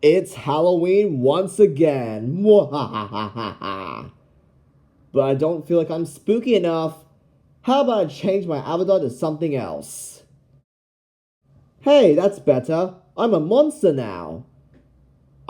It's Halloween once again. Mwahahaha. But I don't feel like I'm spooky enough. How about I change my avatar to something else? Hey, that's better. I'm a monster now.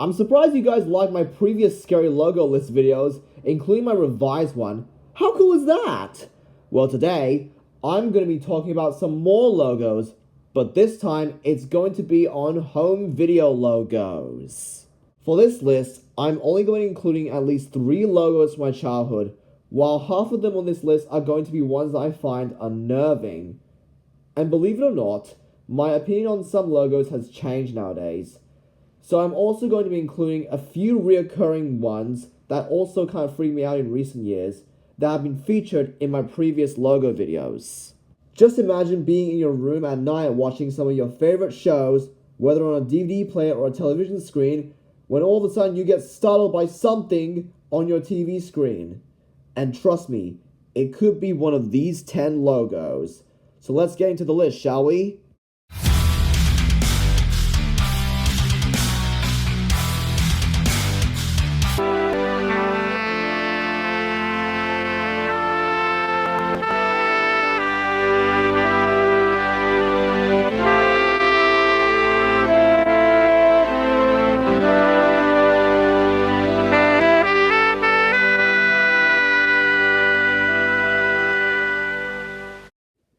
I'm surprised you guys like my previous scary logo list videos, including my revised one. How cool is that? Well, today, I'm going to be talking about some more logos, but this time it's going to be on home video logos. For this list, I'm only going to be including at least 3 logos from my childhood, while half of them on this list are going to be ones that I find unnerving. And believe it or not, my opinion on some logos has changed nowadays. So I'm also going to be including a few reoccurring ones that also kind of freaked me out in recent years that have been featured in my previous logo videos. Just imagine being in your room at night watching some of your favorite shows, whether on a DVD player or a television screen, when all of a sudden you get startled by something on your TV screen. And trust me, it could be one of these 10 logos. So let's get into the list, shall we?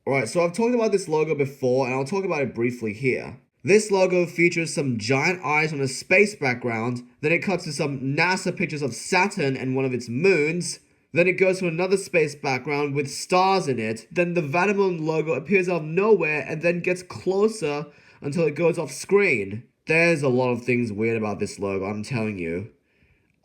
Alright, so I've talked about this logo before, and I'll talk about it briefly here. This logo features some giant eyes on a space background, then it cuts to some NASA pictures of Saturn and one of its moons, then it goes to another space background with stars in it, then the Vadimon logo appears out of nowhere and then gets closer until it goes off screen. There's a lot of things weird about this logo, I'm telling you.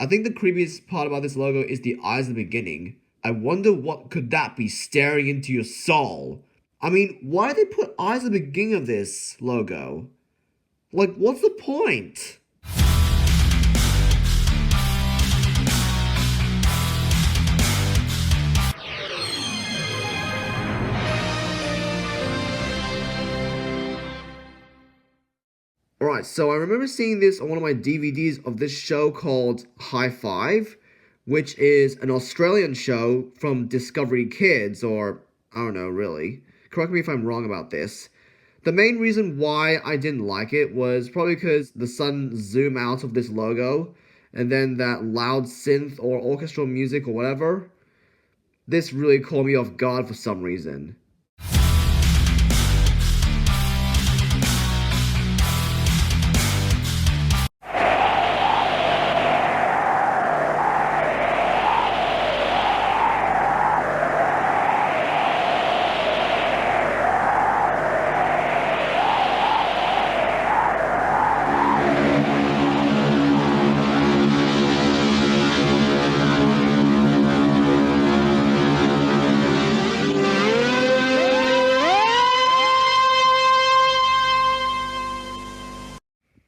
I think the creepiest part about this logo is the eyes at the beginning. I wonder what could that be staring into your soul? I mean, why did they put eyes at the beginning of this logo? Like, what's the point? Alright, so I remember seeing this on one of my DVDs of this show called High Five, which is an Australian show from Discovery Kids, or I don't know, really. Correct me if I'm wrong about this. The main reason why I didn't like it was probably because the sun zoomed out of this logo, and then that loud synth or orchestral music or whatever. This really caught me off guard for some reason.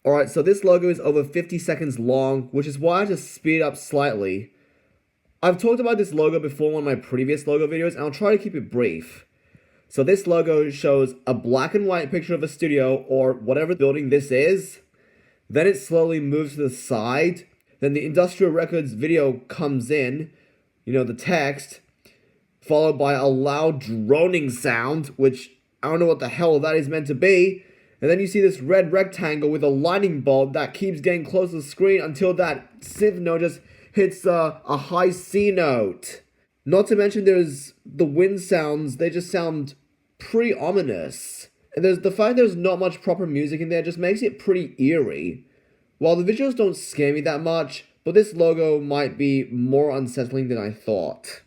Alright, so this logo is over 50 seconds long, which is why I just speed it up slightly. I've talked about this logo before in one of my previous logo videos, and I'll try to keep it brief. So this logo shows a black and white picture of a studio, or whatever building this is. Then it slowly moves to the side. Then the Industrial Records video comes in, the text, followed by a loud droning sound, which I don't know what the hell that is meant to be. And then you see this red rectangle with a lightning bolt that keeps getting close to the screen until that synth note just hits a high C note. Not to mention there's the wind sounds, they just sound pretty ominous. And there's the fact there's not much proper music in there just makes it pretty eerie. While the visuals don't scare me that much, but this logo might be more unsettling than I thought.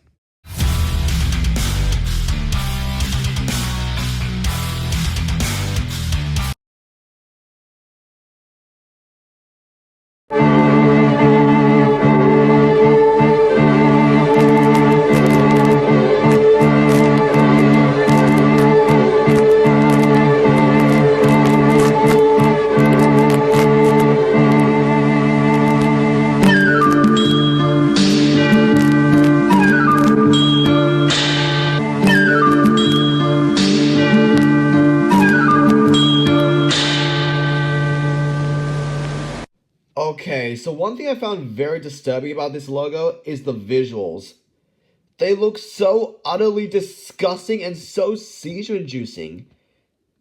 so one thing I found very disturbing about this logo is the visuals. They look so utterly disgusting and so seizure-inducing.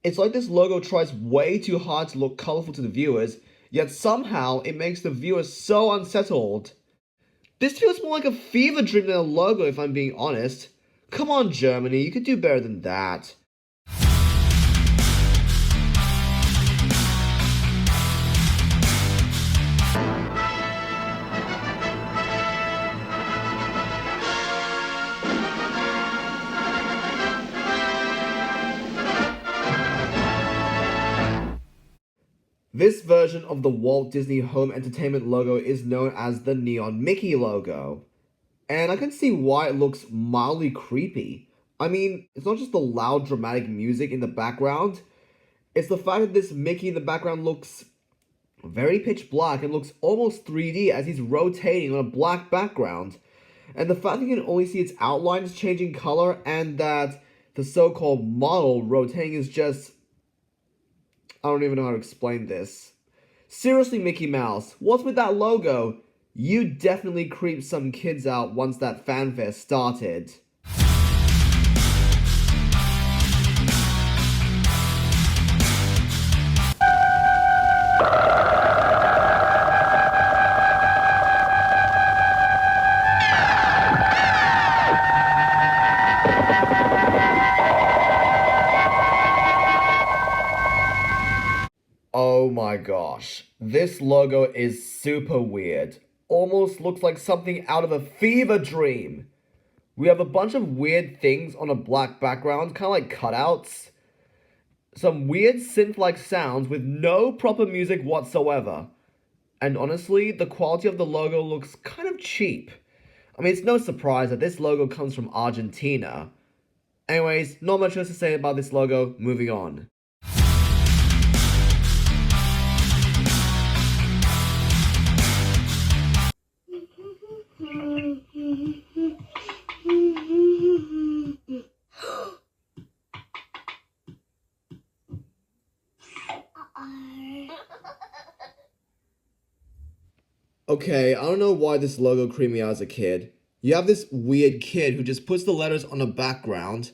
It's like this logo tries way too hard to look colorful to the viewers, yet somehow it makes the viewers so unsettled. This feels more like a fever dream than a logo, if I'm being honest. Come on, Germany, you could do better than that. This version of the Walt Disney Home Entertainment logo is known as the Neon Mickey logo. And I can see why it looks mildly creepy. I mean, it's not just the loud dramatic music in the background, it's the fact that this Mickey in the background looks very pitch black and looks almost 3D as he's rotating on a black background. And the fact that you can only see its outlines changing color and that the so-called model rotating is just... I don't even know how to explain this. Seriously, Mickey Mouse, what's with that logo? You definitely creeped some kids out once that fanfare started. Oh my gosh, this logo is super weird. Almost looks like something out of a fever dream. We have a bunch of weird things on a black background, kind of like cutouts. Some weird synth-like sounds with no proper music whatsoever. And honestly, the quality of the logo looks kind of cheap. I mean, it's no surprise that this logo comes from Argentina. Anyways, not much else to say about this logo, moving on. Okay, I don't know why this logo creeped me out as a kid. You have this weird kid who just puts the letters on a background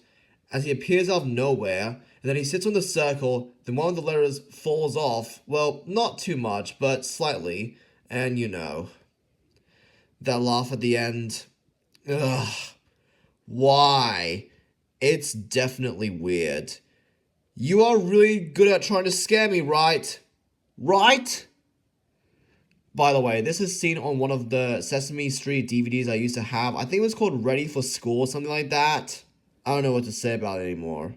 as he appears out of nowhere, and then he sits on the circle, then one of the letters falls off, well, not too much, but slightly, and you know. That laugh at the end. Ugh. Why? It's definitely weird. You are really good at trying to scare me, right? Right? By the way, this is seen on one of the Sesame Street DVDs I used to have. I think it was called Ready for School or something like that. I don't know what to say about it anymore.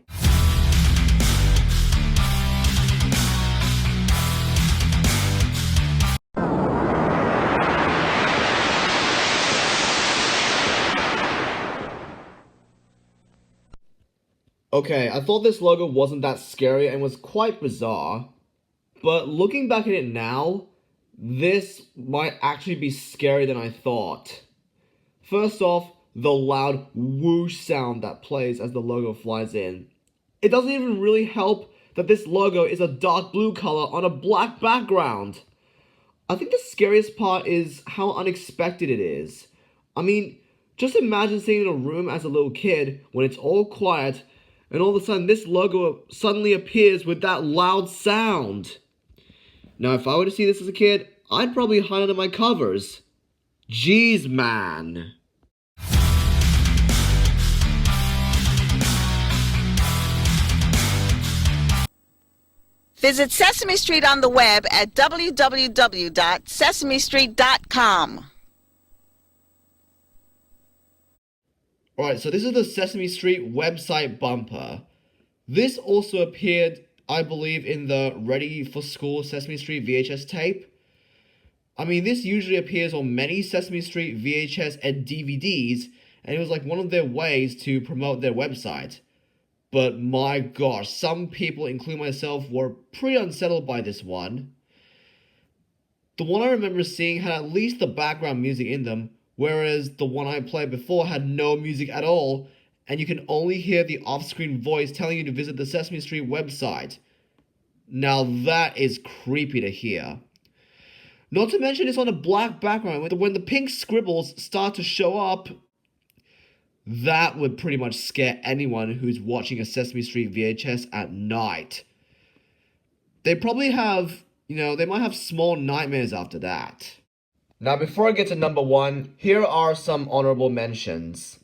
Okay, I thought this logo wasn't that scary and was quite bizarre. But looking back at it now, this might actually be scarier than I thought. First off, the loud whoosh sound that plays as the logo flies in. It doesn't even really help that this logo is a dark blue color on a black background. I think the scariest part is how unexpected it is. I mean, just imagine sitting in a room as a little kid when it's all quiet and all of a sudden this logo suddenly appears with that loud sound. Now, if I were to see this as a kid, I'd probably hide under my covers. Jeez, man. Visit Sesame Street on the web at www.sesamestreet.com. Alright, so this is the Sesame Street website bumper. This also appeared, I believe, in the Ready for School Sesame Street VHS tape. I mean, this usually appears on many Sesame Street VHS and DVDs, and it was like one of their ways to promote their website. But my gosh, some people, including myself, were pretty unsettled by this one. The one I remember seeing had at least the background music in them, whereas the one I played before had no music at all, and you can only hear the off-screen voice telling you to visit the Sesame Street website. Now that is creepy to hear. Not to mention it's on a black background. When the pink scribbles start to show up, that would pretty much scare anyone who's watching a Sesame Street VHS at night. They probably have, they might have small nightmares after that. Now, before I get to number 1, here are some honorable mentions.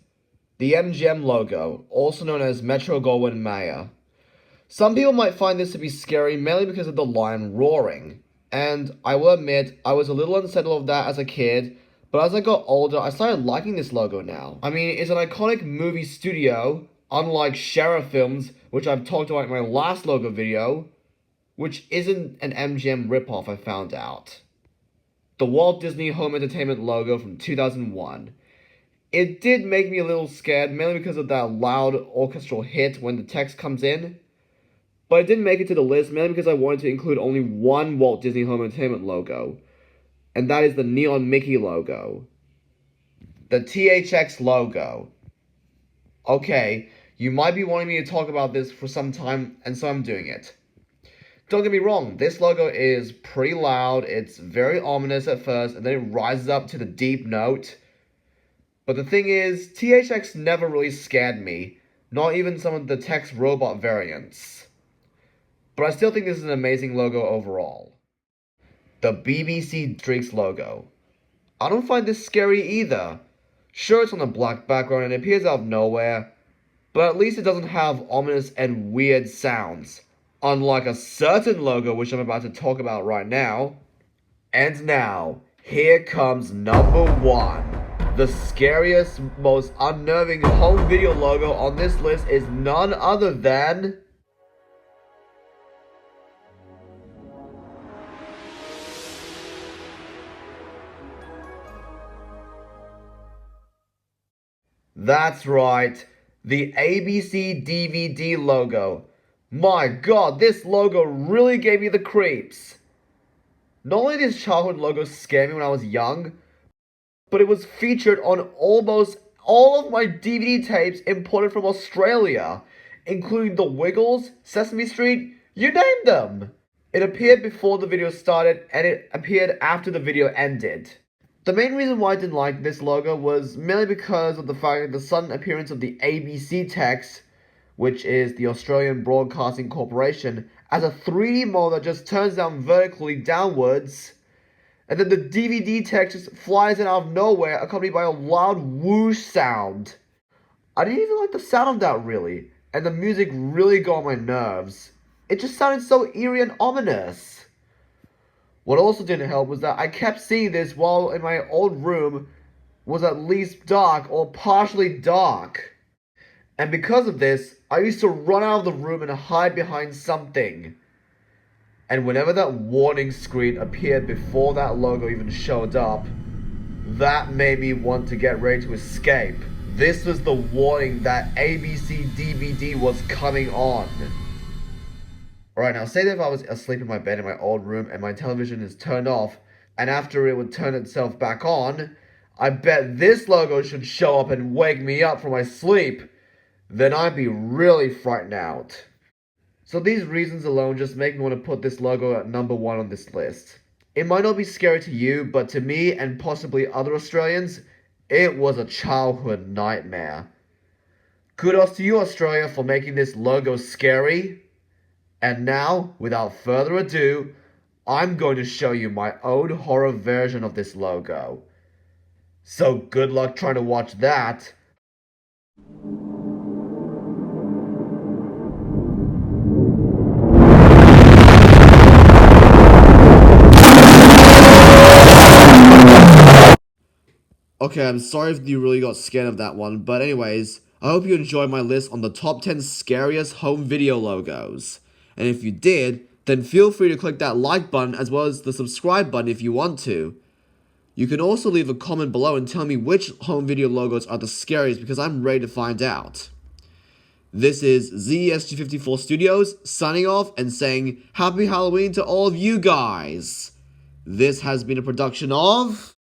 The MGM logo, also known as Metro-Goldwyn-Mayer. Some people might find this to be scary mainly because of the lion roaring. And I will admit, I was a little unsettled of that as a kid, but as I got older, I started liking this logo now. I mean, it's an iconic movie studio, unlike Superfilms, which I've talked about in my last logo video, which isn't an MGM ripoff, I found out. The Walt Disney Home Entertainment logo from 2001. It did make me a little scared, mainly because of that loud orchestral hit when the text comes in. But it didn't make it to the list, mainly because I wanted to include only one Walt Disney Home Entertainment logo. And that is the Neon Mickey logo. The THX logo. Okay, you might be wanting me to talk about this for some time, and so I'm doing it. Don't get me wrong, this logo is pretty loud, it's very ominous at first, and then it rises up to the deep note. But the thing is, THX never really scared me, not even some of the text robot variants. But I still think this is an amazing logo overall. The BBC Streaks logo. I don't find this scary either. Sure, it's on a black background and it appears out of nowhere, but at least it doesn't have ominous and weird sounds, unlike a certain logo which I'm about to talk about right now. And now, here comes number 1. The scariest, most unnerving home video logo on this list is none other than... That's right, the ABC DVD logo. My god, this logo really gave me the creeps. Not only did this childhood logo scare me when I was young, but it was featured on almost all of my DVD tapes imported from Australia, including The Wiggles, Sesame Street, you name them. It appeared before the video started, and it appeared after the video ended. The main reason why I didn't like this logo was mainly because of the fact that the sudden appearance of the ABC text, which is the Australian Broadcasting Corporation, as a 3D model that just turns down vertically downwards, and then the DVD text just flies in out of nowhere, accompanied by a loud whoosh sound. I didn't even like the sound of that really, and the music really got on my nerves. It just sounded so eerie and ominous. What also didn't help was that I kept seeing this while in my old room was at least dark or partially dark. And because of this, I used to run out of the room and hide behind something. And whenever that warning screen appeared before that logo even showed up, that made me want to get ready to escape. This was the warning that ABC DVD was coming on. Alright, now say that if I was asleep in my bed in my old room and my television is turned off, and after it would turn itself back on, I bet this logo should show up and wake me up from my sleep. Then I'd be really frightened out. So these reasons alone just make me want to put this logo at number 1 on this list. It might not be scary to you, but to me and possibly other Australians, it was a childhood nightmare. Kudos to you, Australia, for making this logo scary. And now, without further ado, I'm going to show you my own horror version of this logo. So good luck trying to watch that. Okay, I'm sorry if you really got scared of that one, but anyways, I hope you enjoyed my list on the top 10 scariest home video logos. And if you did, then feel free to click that like button as well as the subscribe button if you want to. You can also leave a comment below and tell me which home video logos are the scariest because I'm ready to find out. This is ZESG54 Studios signing off and saying Happy Halloween to all of you guys. This has been a production of